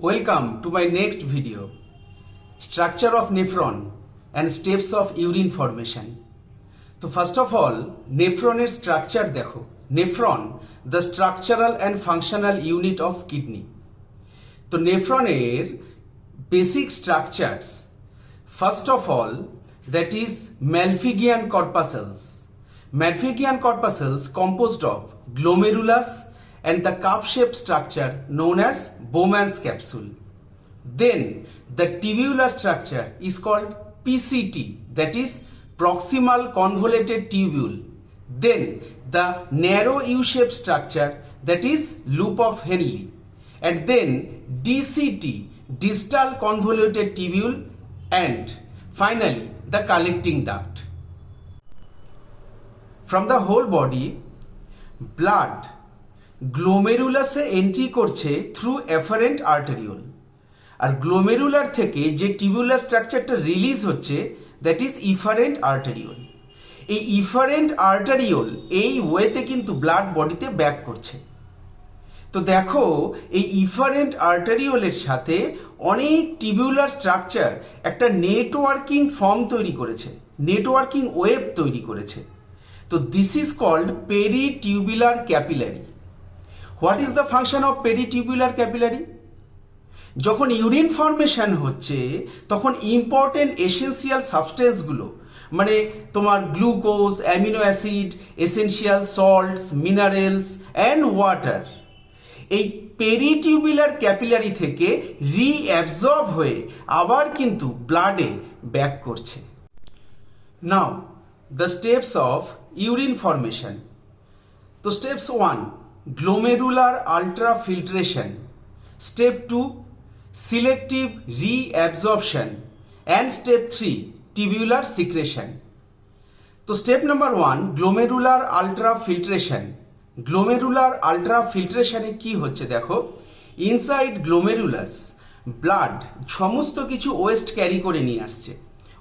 Welcome to my next video, structure of nephron and steps of urine formation. তো first of all নেফ্রনের structure দেখো। Nephron the structural and functional unit of kidney. তো নেফ্রনের basic structures, first of all that is Malpighian corpuscles. Malpighian corpuscles composed of glomerulus and the cup-shaped structure known as Bowman's capsule. Then the tubular structure is called PCT, that is proximal convoluted tubule. Then the narrow U-shaped structure, that is loop of Henle. And then DCT, distal convoluted tubule, and finally the collecting duct. From the whole body, blood গ্লোমেরুলাসে entry করছে through afferent arteriole, আর glomerular থেকে যে tubular স্ট্রাকচারটা release হচ্ছে that is efferent আর্টেরিওল. এই efferent আর্টেরিওল এই ওয়েতে কিন্তু ব্লাড বডিতে ব্যাক করছে. তো দেখো এই ইফারেন্ট আর্টেরিওলের সাথে অনেক টিবিউলার স্ট্রাকচার একটা নেটওয়ার্কিং ফর্ম তৈরি করেছে, নেটওয়ার্কিং ওয়েব তৈরি করেছে. তো this is called peritubular capillary. What is the function of peritubular capillary? যখন ইউরিন ফর্মেশন হচ্ছে তখন ইম্পর্টেন্ট এসেনশিয়াল সাবস্টেন্সগুলো, মানে তোমার glucose, amino acid, essential salts, minerals and water, এই পেরিটিউবুলার ক্যাপিলারি থেকে রিঅ্যাবজর্ব হয়ে আবার কিন্তু ব্লাডে ব্যাক করছে. নাও the steps of urine formation. So steps 1, glomerular ultrafiltration. Step 2, selective reabsorption. And step 3, tubular secretion. So step number 1, glomerular ultrafiltration. Glomerular ultrafiltration এ কি হচ্ছে দেখো, inside glomerulus blood সমস্ত কিছু ওয়েস্ট ক্যারি করে নিয়ে আসছে.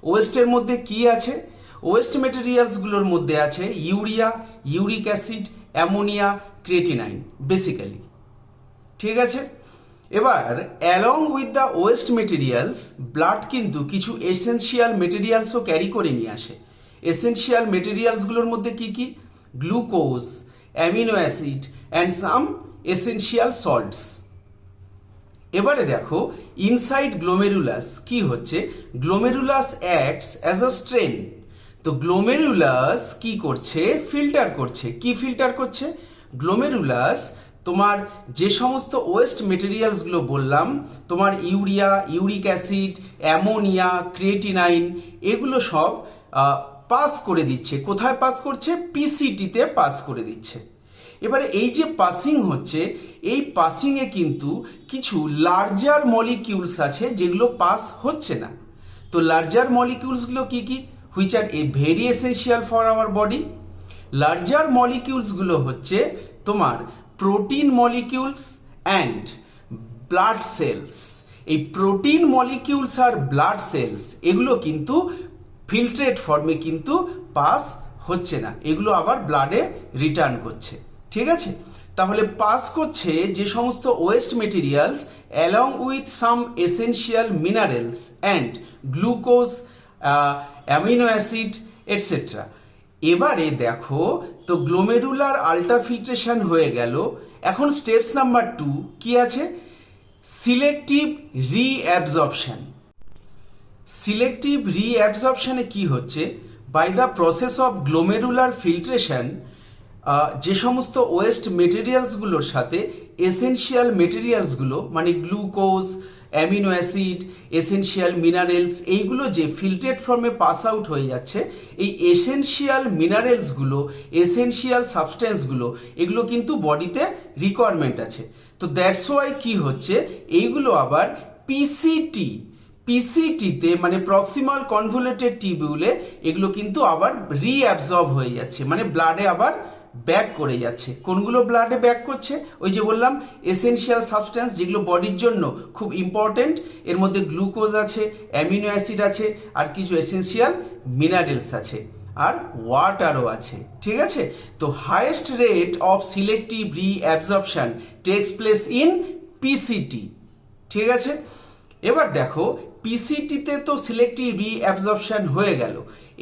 ওয়েস্টের মধ্যে কি আছে? ওয়েস্ট মেটেরিয়ালসগুলোর মধ্যে আছে urea, uric acid, ammonia, creatinine basically. ঠিক আছে, এবার along with the West materials blood কিন্তু কিছু এসেনশিয়াল মেটেরিয়ালসও ক্যারি করে নিয়ে আসে. এসেনশিয়াল মেটেরিয়ালসগুলোর মধ্যে কি কি? Glucose, amino acid and some essential salts. এবারে দেখো ইনসাইড গ্লোমেরুলাস কি হচ্ছে, glomerulus acts as a strain. তো গ্লোমেরুলাস কি করছে? ফিল্টার করছে. কি ফিল্টার করছে? গ্লোমেরুলাস তোমার যে সমস্ত ওয়েস্ট মেটেরিয়ালসগুলো বললাম, তোমার urea, uric acid, ammonia, creatinine, এগুলো সব পাস করে দিচ্ছে. কোথায় পাস করছে? পিসিটিতে পাস করে দিচ্ছে. এবারে এই যে পাসিং হচ্ছে, এই পাসিংয়ে কিন্তু কিছু লার্জার মলিকিউলস আছে যেগুলো পাস হচ্ছে না. তো লার্জার মলিকিউলসগুলো কি কি? which are very essential for our body. Larger মলিকিউলসগুলো হচ্ছে তোমার protein molecules and blood cells. এই প্রোটিন মলিকিউলস আর ব্লাড সেলস এগুলো কিন্তু ফিল্ট্রেট ফর্মে কিন্তু পাস হচ্ছে না, এগুলো আবার ব্লাডে রিটার্ন করছে. ঠিক আছে, তাহলে পাস করছে যে সমস্ত West materials along with some essential minerals and glucose, amino acid etcetera. এবারে দেখো তো গ্লোমেরুলার আল্ট্রাফিল্ট্রেশন হয়ে গেল. এখন স্টেপস নাম্বার 2 কি আছে? Selective reabsorption. সিলেক্টিভ রিঅ্যাবজর্পশনে কি হচ্ছে? By the process of glomerular filtration যে সমস্ত ওয়েস্ট মেটেরিয়ালসগুলোর সাথে এসেনশিয়াল মেটেরিয়ালসগুলো মানে glucose, amino acid, essential minerals, এইগুলো যে ফিল্ট্রেট ফর্মে পাস আউট হয়ে যাচ্ছে, এই এসেনশিয়াল মিনারেলসগুলো, এসেনশিয়াল সাবস্টেন্সগুলো এগুলো কিন্তু বডিতে রিকোয়ারমেন্ট আছে. তো দ্যাটস ওয়াই কি হচ্ছে, এইগুলো আবার পিসিটিতে মানে প্রক্সিমাল কনভলিউটেড টিবিউলে এগুলো কিন্তু আবার রিঅ্যাবজর্ব হয়ে যাচ্ছে, মানে ব্লাডে আবার ব্যাক করে যাচ্ছে. কোনগুলো ব্লাডে ব্যাক করছে? ওই যে বললাম এসেনশিয়াল সাবস্টেন্স যেগুলো বডির জন্য খুব ইম্পর্টেন্ট, এর মধ্যে গ্লুকোজ আছে, অ্যামিনো অ্যাসিড আছে, আর কিছু এসেনশিয়াল মিনারেলস আছে, আর ওয়াটারও আছে. ঠিক আছে, তো highest rate of selective reabsorption takes place in PCT. ঠিক আছে, এবার দেখো পিসিটিতে তো সিলেক্টিভ রিঅ্যাবজর্পশন হয়ে গেল।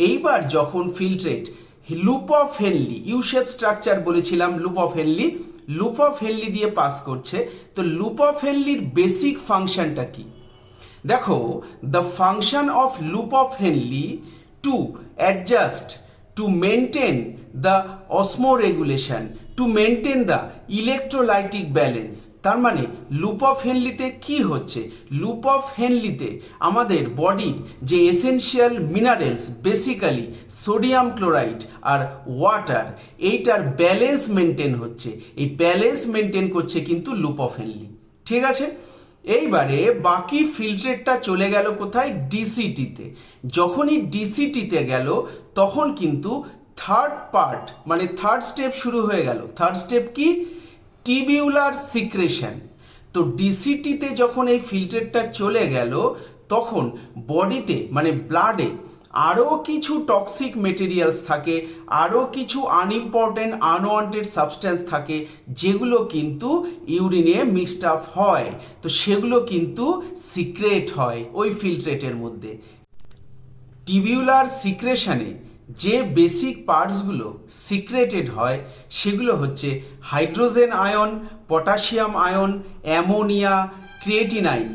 এইবার যখন filtrate loop of Henle, you shape structure বলেছিলাম, লুপ অফ হেনলি দিয়ে পাস করছে। তো লুপ অফ হেনলির বেসিক ফাংশনটা কি? দেখো, the function of loop of Henle to adjust, to maintain the osmoregulation, to maintain the electrolytic balance. তার মানে loop of হেনলিতে কি হচ্ছে? লুপ অফ হেনলিতে আমাদের বডির যে essential minerals, basically sodium chloride আর ওয়াটার, এইটার ব্যালেন্স মেনটেন হচ্ছে। এই ব্যালেন্স মেনটেন করছে কিন্তু লুপ অফ হেনলি। ঠিক আছে, এইবারে বাকি ফিল্ট্রেটটা চলে গেল কোথায়? ডিসিটিতে। যখনই ডিসিটিতে গেল তখন কিন্তু থার্ড পার্ট মানে থার্ড স্টেপ শুরু হয়ে গেল। থার্ড স্টেপ কি? Tubular secretion. তো ডিসিটিতে যখন এই ফিল্ট্রেটটা চলে গেল তখন বডিতে মানে ব্লাডে আরও কিছু টক্সিক মেটেরিয়ালস থাকে, আরও কিছু আনইম্পর্টেন্ট আনওয়ান্টেড সাবস্টেন্স থাকে, যেগুলো কিন্তু ইউরিনে মিক্সড আপ হয়। তো সেগুলো কিন্তু সিক্রেট হয় ওই ফিল্ট্রেটের মধ্যে। টিবিউলার সিক্রেশনে যে বেসিক পার্টসগুলো সিক্রেটেড হয় সেগুলো হচ্ছে hydrogen ion, potassium ion, ammonia, creatinine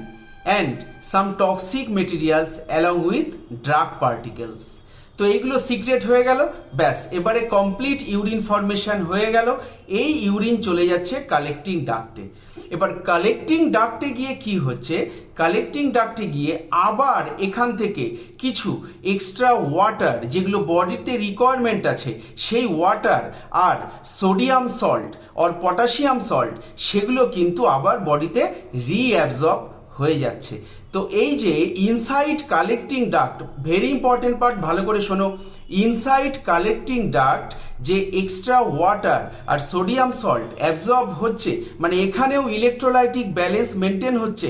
and some toxic materials along with drug particles. তো এইগুলো সিক্রেট হয়ে গেল। ব্যাস, এবারে কমপ্লিট ইউরিন ফর্মেশন হয়ে গেল। এই ইউরিন চলে যাচ্ছে কালেক্টিং ডাক্টে। এবার কালেক্টিং ডাক্টে গিয়ে কি হচ্ছে? কালেক্টিং ডাক্টে গিয়ে আবার এখান থেকে কিছু এক্সট্রা ওয়াটার, যেগুলো বডিতে রিকোয়ারমেন্ট আছে, সেই ওয়াটার আর সোডিয়াম সল্ট আর পটাশিয়াম সল্ট, সেগুলো কিন্তু আবার বডিতে রিঅ্যাবজর্ব হয়ে যাচ্ছে। তো এই যে inside collecting duct, very important part, ভালো করে শোনো। ইনসাইড কালেক্টিং ডাক্ট যে এক্সট্রা ওয়াটার আর সোডিয়াম সল্ট অ্যাবজর্ব হচ্ছে, মানে এখানেও ইলেকট্রোলাইটিক ব্যালেন্স মেনটেন হচ্ছে।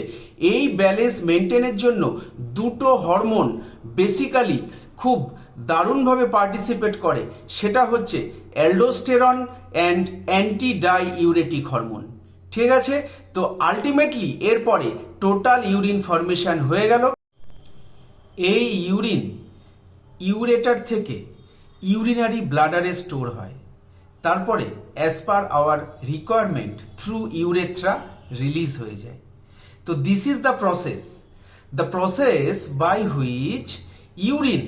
এই ব্যালেন্স মেনটেনের জন্য দুটো হরমোন বেসিক্যালি খুব দারুণভাবে পার্টিসিপেট করে, সেটা হচ্ছে aldosterone and anti diuretic hormone. ঠিক আছে, তো আলটিমেটলি এরপরে টোটাল ইউরিন ফর্মেশন হয়ে গেল। এই ইউরিন ইউরেটার থেকে ইউরিনারি ব্লাডারে স্টোর হয়, তারপরে as per our requirement through urethra release হয়ে যায়। তো this is the process by which urine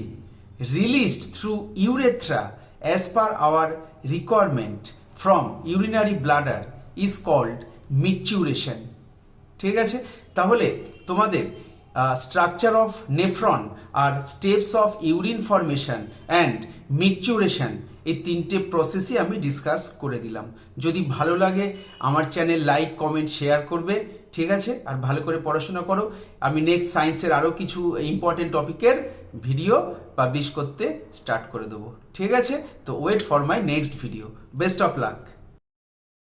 released through urethra as per our requirement from urinary bladder is called micturition. ঠিক আছে, তাহলে তোমাদের স্ট্রাকচার অফ নেফ্রন আর steps of urine formation and micturition, এই তিনটে প্রসেসই আমি ডিসকাস করে দিলাম। যদি ভালো লাগে আমার চ্যানেল লাইক, কমেন্ট, শেয়ার করবে। ঠিক আছে, আর ভালো করে পড়াশোনা করো। আমি নেক্সট সায়েন্সের আরও কিছু ইম্পর্টেন্ট টপিকের ভিডিও পাবলিশ করতে স্টার্ট করে দেবো। ঠিক আছে, তো wait for my next video. Best of lakh.